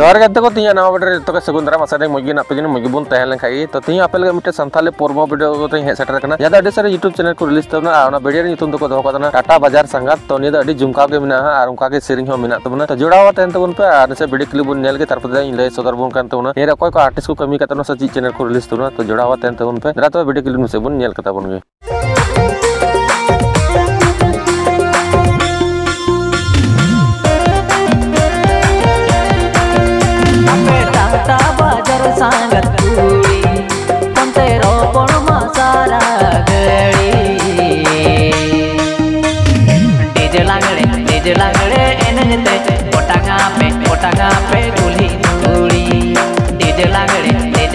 जोहार गते को तीन नवा वीडियो तो सगुंदरा मसादे मुगी नापे जन मुगी बुन तहन लंखाई तो तीन आपे लगे मिटे संथाली पोरमो वीडियो को तीन हे सेटर करना यादा अडी सारे यूट्यूब चैनल को रिलीज तबना आना वीडियो रे ᱧᱩᱛᱩᱢ ᱫᱚᱠᱚ ᱫᱚᱦᱚ ᱠᱟᱫᱟ टाटा बाजार संगात तो निदा अडी जुमका के मिना और उनका के सेरिंग हो मिना तबना तो जोड़ावा तहन तबन पे आर से वीडियो क्लिप बुन नेल के तरफ दे ले सदर बुन कान तबना ये कोई को आर्टिस्ट को कमी कतना सची चैनल को रिलीज तबना तो जोड़ावा तहन तबन पे जरा तो वीडियो क्लिप से बुन नेल कता बुन गे टाटा बाजार संगत कुड़ी पंते रोपण मसारा गड़ी डीजे लांगड़े एनजते पोटांगा पे कुली कुड़ी डीजे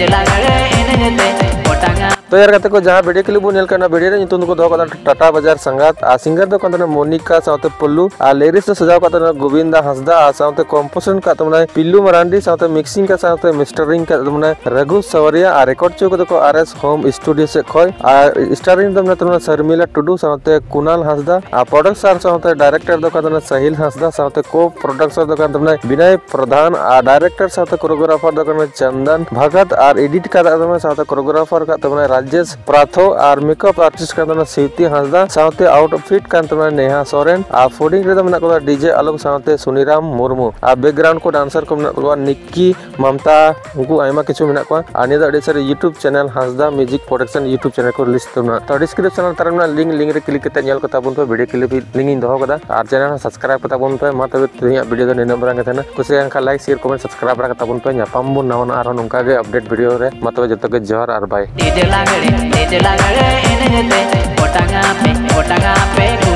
लांगड़े एनजते पोटांगा तो यार कहते को जहां वीडियो क्लिप बुन नेल करना वीडियो रे ᱧᱩᱛᱩᱢ को दो कदा टाटा बाजार संगात आ सिंगर दो कदा मोनिका साउते पुल्लू आ लिरिक्स तो सजाव कदा गोविंदा हंसदा आ साउते कंपोजिशन का तमने पिल्लू मरांडी साउते मिक्सिंग का साउते मिस्टरिंग का तमने रघु सवरिया आ रिकॉर्ड चो को आरएस होम स्टूडियो से खय आ स्टारिंग तमने शर्मिला टुडू साउते कुणाल हंसदा आ प्रोडक्टर साउते डायरेक्टर दो कदा साहिल हंसदा साउते को प्रोडक्टर दो कदा तमने विनय प्रधान आ डायरेक्टर साउते कोरियोग्राफर दो कदा चंदन भगत और एडिट का तमने साउते कोरियोग्राफर का तमने राजेश प्राथो और मेकअप आर्टिस्ट का तमने सिवती हंसदा साउते आउटफिट का तमने नेहा सोरेन आ फूडिंग रे तमने को डीजे आलोक साउते सुनीराम मुर्मू आ बैकग्राउंड को डांसर को मना को निक्की ममता उनको आयमा किछु मना को आने द अडी सारे YouTube channel Hansda music production YouTube channel को रिलीज तमना तो डिस्क्रिप्शन तरना लिंक रे क्लिक करते नेल कता बुन पे वीडियो क्लिप लिंक इन दहो कदा और चैनल सब्सक्राइब कता बुन पे मा तबे तुया वीडियो दो निना बरंग थना कुछ अंका लाइक शेयर कमेंट सब्सक्राइब कता बुन पे ᱧᱟᱯᱟᱢ बुन नवा आरो नोंका गे अपडेट वीडियो रे मा तबे जतो गे जोहार और बाय डीजे लांगड़े एनजते पोटांगा पे